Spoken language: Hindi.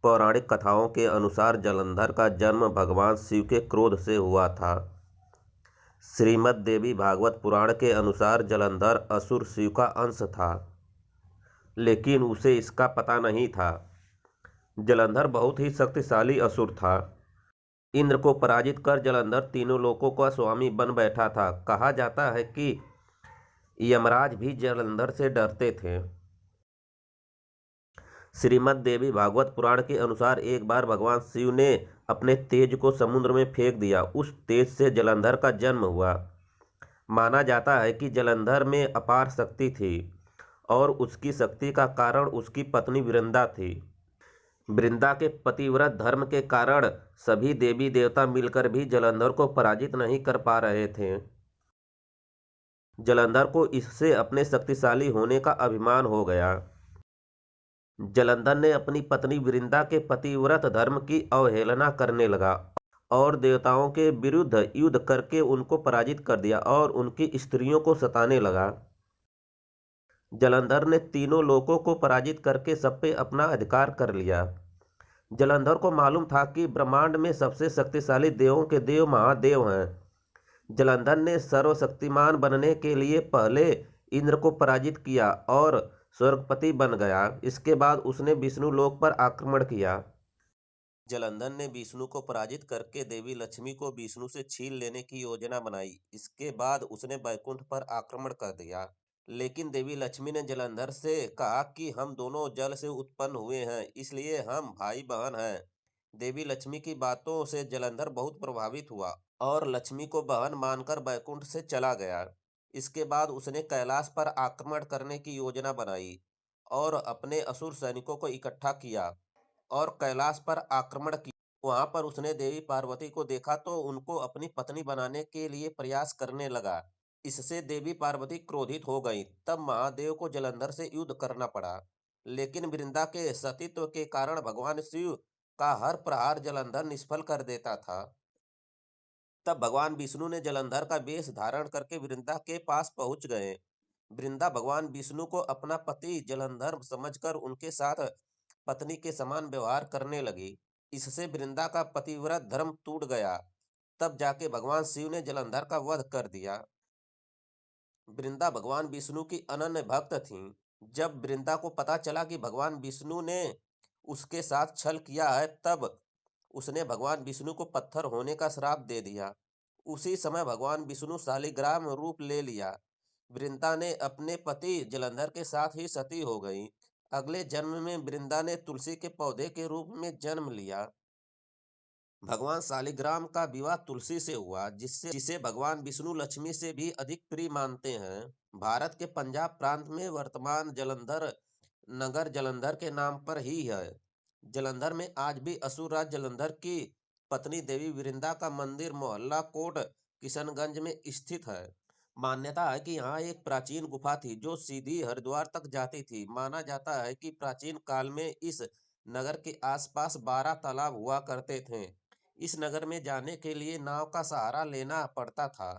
पौराणिक कथाओं के अनुसार जलंधर का जन्म भगवान शिव के क्रोध से हुआ था। श्रीमद् देवी भागवत पुराण के अनुसार जलंधर असुर शिव का अंश था, लेकिन उसे इसका पता नहीं था। जलंधर बहुत ही शक्तिशाली असुर था। इंद्र को पराजित कर जलंधर तीनों लोकों का स्वामी बन बैठा था। कहा जाता है कि यमराज भी जलंधर से डरते थे। श्रीमद् देवी भागवत पुराण के अनुसार एक बार भगवान शिव ने अपने तेज को समुद्र में फेंक दिया। उस तेज से जलंधर का जन्म हुआ। माना जाता है कि जलंधर में अपार शक्ति थी और उसकी शक्ति का कारण उसकी पत्नी वृंदा थी। वृंदा के पतिव्रत धर्म के कारण सभी देवी देवता मिलकर भी जलंधर को पराजित नहीं कर पा रहे थे। जलंधर को इससे अपने शक्तिशाली होने का अभिमान हो गया। जलंधर ने अपनी पत्नी वृंदा के पतिव्रत धर्म की अवहेलना करने लगा और देवताओं के विरुद्ध युद्ध करके उनको पराजित कर दिया और उनकी स्त्रियों को सताने लगा। जलंधर ने तीनों लोकों को पराजित करके सब पे अपना अधिकार कर लिया। जलंधर को मालूम था कि ब्रह्मांड में सबसे शक्तिशाली देवों के देव महादेव हैं। जलंधर ने सर्वशक्तिमान बनने के लिए पहले इंद्र को पराजित किया और स्वर्गपति बन गया। इसके बाद उसने विष्णु लोक पर आक्रमण किया। जलंधर ने विष्णु को पराजित करके देवी लक्ष्मी को विष्णु से छीन लेने की योजना बनाई। इसके बाद उसने बैकुंठ पर आक्रमण कर दिया। लेकिन देवी लक्ष्मी ने जलंधर से कहा कि हम दोनों जल से उत्पन्न हुए हैं, इसलिए हम भाई बहन हैं। देवी लक्ष्मी की बातों से जलंधर बहुत प्रभावित हुआ और लक्ष्मी को बहन मानकर बैकुंठ से चला गया। इसके बाद उसने कैलाश पर आक्रमण करने की योजना बनाई और अपने असुर सैनिकों को इकट्ठा किया और कैलाश पर आक्रमण किया। वहां पर उसने देवी पार्वती को देखा तो उनको अपनी पत्नी बनाने के लिए प्रयास करने लगा। इससे देवी पार्वती क्रोधित हो गई। तब महादेव को जलंधर से युद्ध करना पड़ा, लेकिन वृंदा के सतीत्व के कारण भगवान शिव का हर प्रहार जलंधर निष्फल कर देता था। तब भगवान विष्णु ने जलंधर का वेश धारण करके वृंदा के पास पहुंच गए। वृंदा भगवान विष्णु को अपना पति जलंधर समझकर उनके साथ पत्नी के समान व्यवहार करने लगी। इससे वृंदा का पतिव्रत धर्म टूट गया। तब जाके भगवान शिव ने जलंधर का वध कर दिया। वृंदा भगवान विष्णु की अनन्य भक्त थीं। जब वृंदा को पता चला कि भगवान विष्णु ने उसके साथ छल किया है, तब उसने भगवान विष्णु को पत्थर होने का श्राप दे दिया। उसी समय भगवान विष्णु शालिग्राम रूप ले लिया। वृंदा ने अपने पति जलंधर के साथ ही सती हो गई। अगले जन्म में वृंदा ने तुलसी के पौधे के रूप में जन्म लिया। भगवान शालिग्राम का विवाह तुलसी से हुआ, जिसे भगवान विष्णु लक्ष्मी से भी अधिक प्रिय मानते हैं। भारत के पंजाब प्रांत में वर्तमान जलंधर नगर जलंधर के नाम पर ही है। जलंधर में आज भी असुरराज जलंधर की पत्नी देवी वृंदा का मंदिर मोहल्ला कोट किशनगंज में स्थित है। मान्यता है कि यहाँ एक प्राचीन गुफा थी जो सीधी हरिद्वार तक जाती थी। माना जाता है कि प्राचीन काल में इस नगर के आसपास 12 तालाब हुआ करते थे। इस नगर में जाने के लिए नाव का सहारा लेना पड़ता था।